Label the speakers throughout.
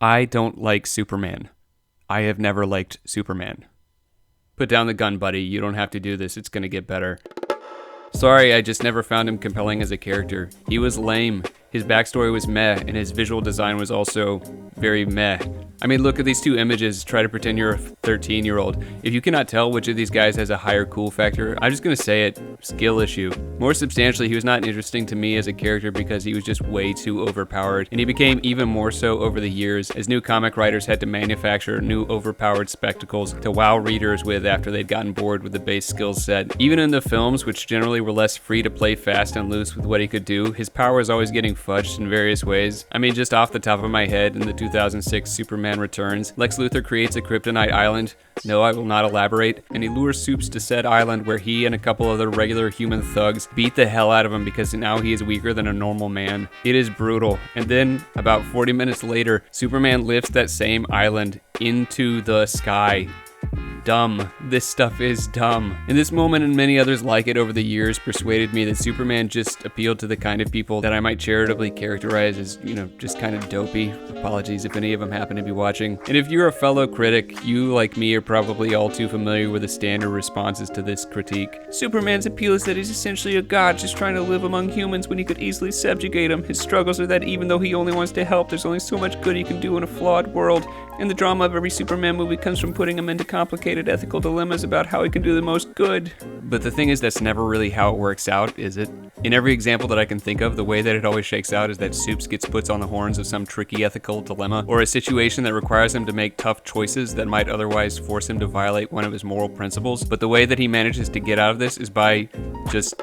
Speaker 1: I don't like Superman. I have never liked Superman. Put down the gun, buddy. You don't have to do this. It's gonna get better. Sorry, I just never found him compelling as a character. He was lame. His backstory was meh, and his visual design was also very meh. I mean, look at these two images. Try to pretend you're a 13-year-old. If you cannot tell which of these guys has a higher cool factor, I'm just gonna say it, skill issue. More substantially, he was not interesting to me as a character because he was just way too overpowered, and he became even more so over the years as new comic writers had to manufacture new overpowered spectacles to wow readers with after they'd gotten bored with the base skill set. Even in the films, which generally were less free to play fast and loose with what he could do, his power was always getting fudged in various ways. I mean, just off the top of my head, in the 2006 Superman Returns, Lex Luthor creates a kryptonite island. No, I will not elaborate. And he lures Supes to said island where he and a couple other regular human thugs beat the hell out of him because now he is weaker than a normal man. It is brutal. And then, about 40 minutes later, Superman lifts that same island into the sky. Dumb. This stuff is dumb. And this moment and many others like it over the years persuaded me that Superman just appealed to the kind of people that I might charitably characterize as, just kind of dopey. Apologies if any of them happen to be watching. And if you're a fellow critic, you, like me, are probably all too familiar with the standard responses to this critique. Superman's appeal is that he's essentially a god just trying to live among humans when he could easily subjugate them. His struggles are that even though he only wants to help, there's only so much good he can do in a flawed world. And the drama of every Superman movie comes from putting him into complicated ethical dilemmas about how he can do the most good. But the thing is, that's never really how it works out, is it? In every example that I can think of, the way that it always shakes out is that Supes gets put on the horns of some tricky ethical dilemma, or a situation that requires him to make tough choices that might otherwise force him to violate one of his moral principles. But the way that he manages to get out of this is by just,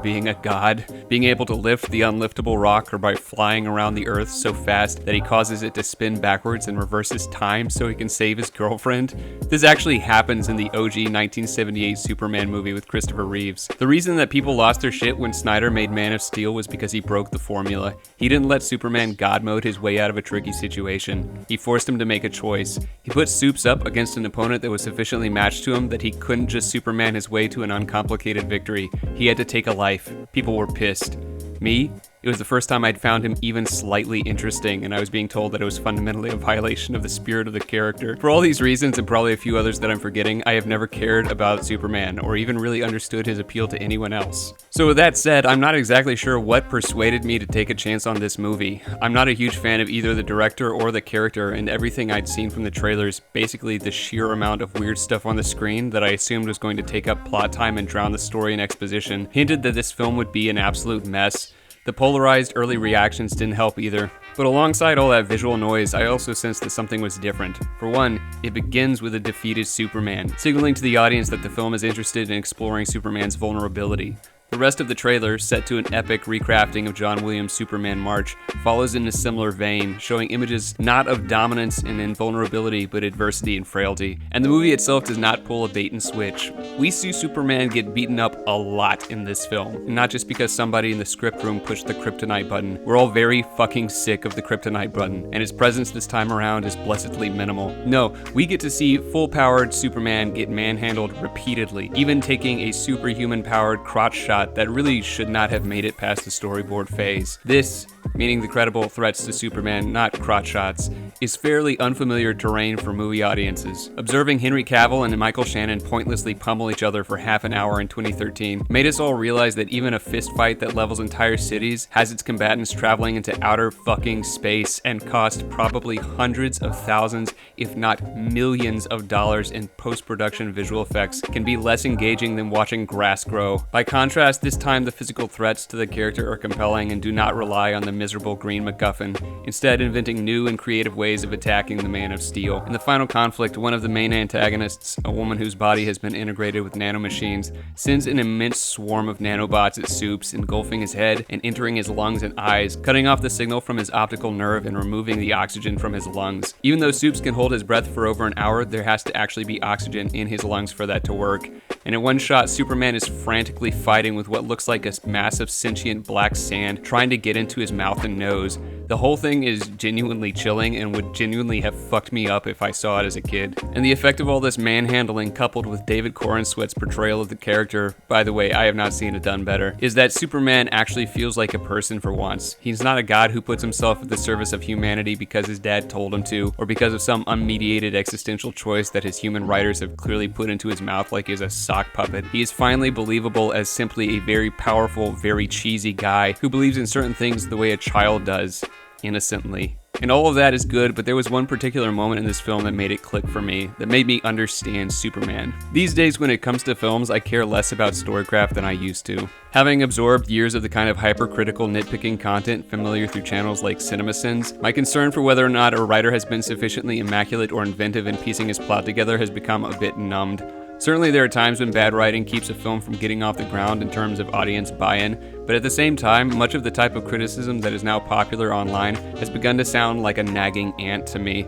Speaker 1: being a god, being able to lift the unliftable rock, or by flying around the earth so fast that he causes it to spin backwards and reverses time so he can save his girlfriend. This actually happens in the OG 1978 Superman movie with Christopher Reeves. The reason that people lost their shit when Snyder made Man of Steel was because he broke the formula. He didn't let Superman god mode his way out of a tricky situation. He forced him to make a choice. He put Supes up against an opponent that was sufficiently matched to him that he couldn't just Superman his way to an uncomplicated victory. He had to take a life. People were pissed. Me? It was the first time I'd found him even slightly interesting, and I was being told that it was fundamentally a violation of the spirit of the character. For all these reasons, and probably a few others that I'm forgetting, I have never cared about Superman, or even really understood his appeal to anyone else. So with that said, I'm not exactly sure what persuaded me to take a chance on this movie. I'm not a huge fan of either the director or the character, and everything I'd seen from the trailers, basically the sheer amount of weird stuff on the screen that I assumed was going to take up plot time and drown the story in exposition, hinted that this film would be an absolute mess. The polarized early reactions didn't help either. But alongside all that visual noise, I also sensed that something was different. For one, it begins with a defeated Superman, signaling to the audience that the film is interested in exploring Superman's vulnerability. The rest of the trailer, set to an epic recrafting of John Williams' Superman March, follows in a similar vein, showing images not of dominance and invulnerability, but adversity and frailty. And the movie itself does not pull a bait and switch. We see Superman get beaten up a lot in this film, and not just because somebody in the script room pushed the kryptonite button. We're all very fucking sick of the kryptonite button, and his presence this time around is blessedly minimal. No, we get to see full-powered Superman get manhandled repeatedly, even taking a superhuman-powered crotch shot that really should not have made it past the storyboard phase. This, meaning the credible threats to Superman, not crotch shots, is fairly unfamiliar terrain for movie audiences. Observing Henry Cavill and Michael Shannon pointlessly pummel each other for half an hour in 2013 made us all realize that even a fistfight that levels entire cities has its combatants traveling into outer fucking space and cost probably hundreds of thousands, if not millions of dollars in post-production visual effects can be less engaging than watching grass grow. By contrast, this time the physical threats to the character are compelling and do not rely on the miserable green MacGuffin, instead inventing new and creative ways of attacking the Man of Steel. In the final conflict, one of the main antagonists, a woman whose body has been integrated with nanomachines, sends an immense swarm of nanobots at Supes, engulfing his head and entering his lungs and eyes, cutting off the signal from his optical nerve and removing the oxygen from his lungs. Even though Supes can hold his breath for over an hour, there has to actually be oxygen in his lungs for that to work. And in one shot, Superman is frantically fighting with what looks like a massive sentient black sand trying to get into his mouth and nose. The whole thing is genuinely chilling and would genuinely have fucked me up if I saw it as a kid. And the effect of all this manhandling coupled with David Corenswet's portrayal of the character, by the way, I have not seen it done better, is that Superman actually feels like a person for once. He's not a god who puts himself at the service of humanity because his dad told him to, or because of some unmediated existential choice that his human writers have clearly put into his mouth like he's a sock puppet. He is finally believable as simply a very powerful, very cheesy guy who believes in certain things the way a child does. Innocently. And all of that is good, but there was one particular moment in this film that made it click for me, that made me understand Superman. These days when it comes to films, I care less about storycraft than I used to. Having absorbed years of the kind of hypercritical nitpicking content familiar through channels like CinemaSins, my concern for whether or not a writer has been sufficiently immaculate or inventive in piecing his plot together has become a bit numbed. Certainly there are times when bad writing keeps a film from getting off the ground in terms of audience buy-in, but at the same time, much of the type of criticism that is now popular online has begun to sound like a nagging ant to me.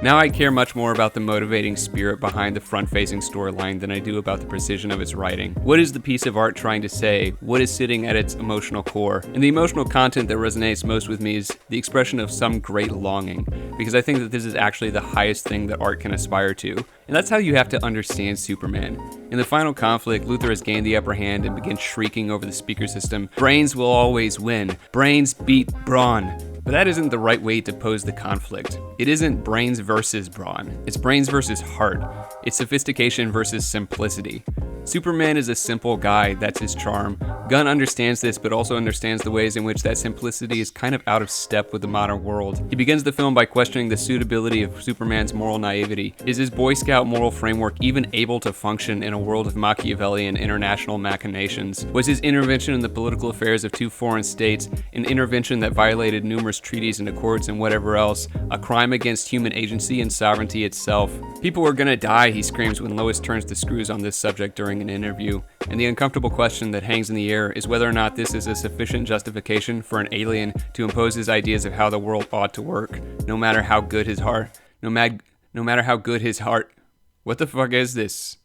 Speaker 1: Now I care much more about the motivating spirit behind the front-facing storyline than I do about the precision of its writing. What is the piece of art trying to say? What is sitting at its emotional core? And the emotional content that resonates most with me is the expression of some great longing, because I think that this is actually the highest thing that art can aspire to. And that's how you have to understand Superman. In the final conflict, Luthor has gained the upper hand and begins shrieking over the speaker system, "Brains will always win. Brains beat brawn." But that isn't the right way to pose the conflict. It isn't brains versus brawn. It's brains versus heart. It's sophistication versus simplicity. Superman is a simple guy, that's his charm. Gunn understands this, but also understands the ways in which that simplicity is kind of out of step with the modern world. He begins the film by questioning the suitability of Superman's moral naivety. Is his Boy Scout moral framework even able to function in a world of Machiavellian international machinations? Was his intervention in the political affairs of two foreign states, an intervention that violated numerous treaties and accords and whatever else, a crime against human agency and sovereignty itself? People are gonna die, he screams when Lois turns the screws on this subject during an interview. And the uncomfortable question that hangs in the air is whether or not this is a sufficient justification for an alien to impose his ideas of how the world ought to work, no matter how good his heart. No matter how good his heart. What the fuck is this?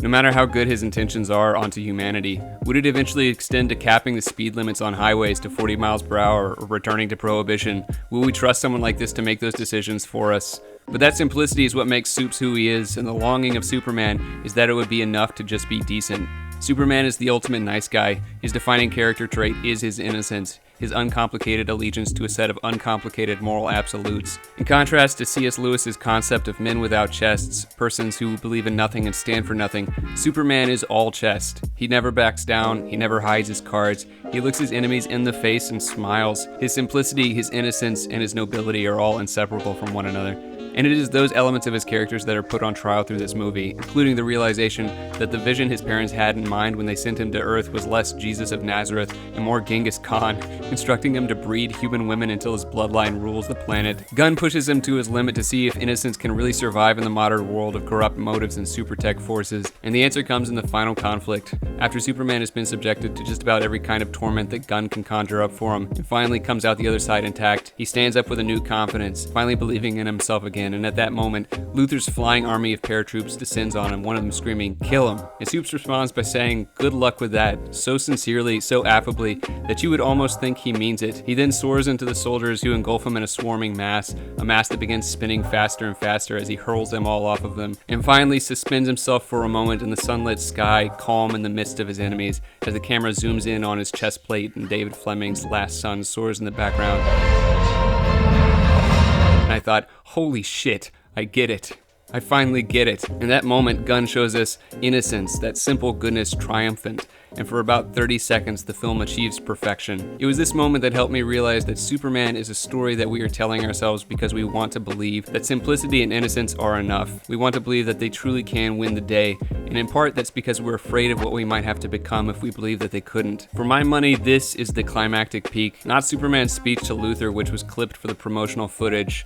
Speaker 1: No matter how good his intentions are onto humanity, would it eventually extend to capping the speed limits on highways to 40 miles per hour or returning to prohibition? Will we trust someone like this to make those decisions for us? But that simplicity is what makes Supes who he is, and the longing of Superman is that it would be enough to just be decent. Superman is the ultimate nice guy. His defining character trait is his innocence, his uncomplicated allegiance to a set of uncomplicated moral absolutes. In contrast to C.S. Lewis's concept of men without chests, persons who believe in nothing and stand for nothing, Superman is all chest. He never backs down, he never hides his cards, he looks his enemies in the face and smiles. His simplicity, his innocence, and his nobility are all inseparable from one another. And it is those elements of his characters that are put on trial through this movie, including the realization that the vision his parents had in mind when they sent him to Earth was less Jesus of Nazareth and more Genghis Khan, instructing him to breed human women until his bloodline rules the planet. Gunn pushes him to his limit to see if innocence can really survive in the modern world of corrupt motives and super tech forces, and the answer comes in the final conflict. After Superman has been subjected to just about every kind of torment that Gunn can conjure up for him, and finally comes out the other side intact, he stands up with a new confidence, finally believing in himself again. And at that moment, Luthor's flying army of paratroops descends on him, one of them screaming, "Kill him!" And Supes responds by saying, "Good luck with that," so sincerely, so affably, that you would almost think he means it. He then soars into the soldiers who engulf him in a swarming mass, a mass that begins spinning faster and faster as he hurls them all off of them, and finally suspends himself for a moment in the sunlit sky, calm in the midst of his enemies, as the camera zooms in on his chest plate and David Fleming's last son soars in the background. And I thought, holy shit, I get it. I finally get it. In that moment, Gunn shows us innocence, that simple goodness triumphant. And for about 30 seconds, the film achieves perfection. It was this moment that helped me realize that Superman is a story that we are telling ourselves because we want to believe that simplicity and innocence are enough. We want to believe that they truly can win the day. And in part, that's because we're afraid of what we might have to become if we believe that they couldn't. For my money, this is the climactic peak, not Superman's speech to Luthor, which was clipped for the promotional footage.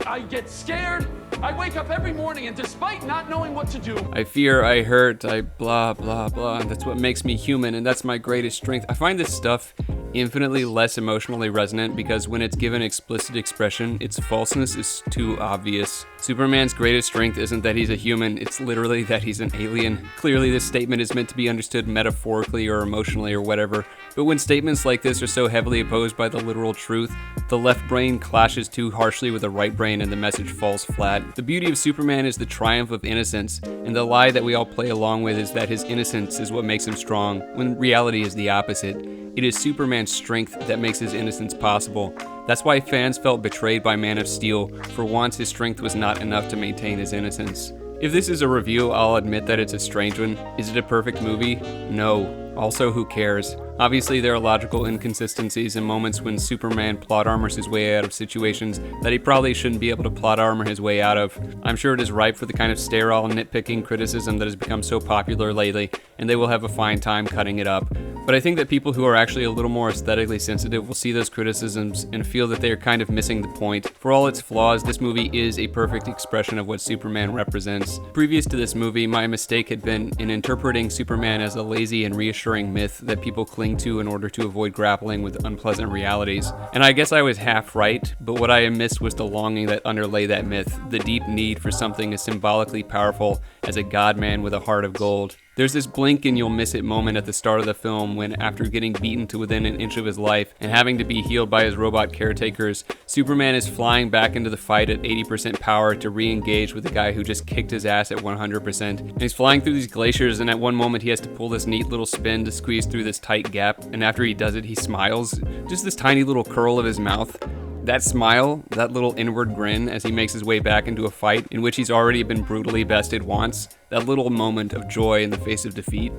Speaker 2: I get scared. I wake up every morning and despite not knowing what to do,
Speaker 1: I fear, I hurt, I blah, blah, blah, and that's what makes me human, and that's my greatest strength. I find this stuff infinitely less emotionally resonant because when it's given explicit expression, its falseness is too obvious. Superman's greatest strength isn't that he's a human, it's literally that he's an alien. Clearly this statement is meant to be understood metaphorically or emotionally or whatever, but when statements like this are so heavily opposed by the literal truth, the left brain clashes too harshly with the right brain and the message falls flat. The beauty of Superman is the triumph of innocence, and the lie that we all play along with is that his innocence is what makes him strong, when reality is the opposite. It is Superman's strength that makes his innocence possible. That's why fans felt betrayed by Man of Steel. For once, his strength was not enough to maintain his innocence. If this is a review, I'll admit that it's a strange one. Is it a perfect movie? No. Also, who cares? Obviously, there are logical inconsistencies and moments when Superman plot armors his way out of situations that he probably shouldn't be able to plot armor his way out of. I'm sure it is ripe for the kind of sterile nitpicking criticism that has become so popular lately, and they will have a fine time cutting it up. But I think that people who are actually a little more aesthetically sensitive will see those criticisms and feel that they are kind of missing the point. For all its flaws, this movie is a perfect expression of what Superman represents. Previous to this movie, my mistake had been in interpreting Superman as a lazy and reassuring myth that people cling to in order to avoid grappling with unpleasant realities. And I guess I was half right, but what I missed was the longing that underlay that myth, the deep need for something as symbolically powerful as a god-man with a heart of gold. There's this blink and you'll miss it moment at the start of the film when, after getting beaten to within an inch of his life and having to be healed by his robot caretakers, Superman is flying back into the fight at 80% power to re-engage with the guy who just kicked his ass at 100%. And he's flying through these glaciers, and at one moment he has to pull this neat little spin to squeeze through this tight gap, and after he does it, he smiles. Just this tiny little curl of his mouth. That smile, that little inward grin as he makes his way back into a fight in which he's already been brutally bested once, that little moment of joy in the face of defeat,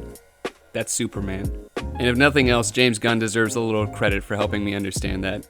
Speaker 1: that's Superman. And if nothing else, James Gunn deserves a little credit for helping me understand that.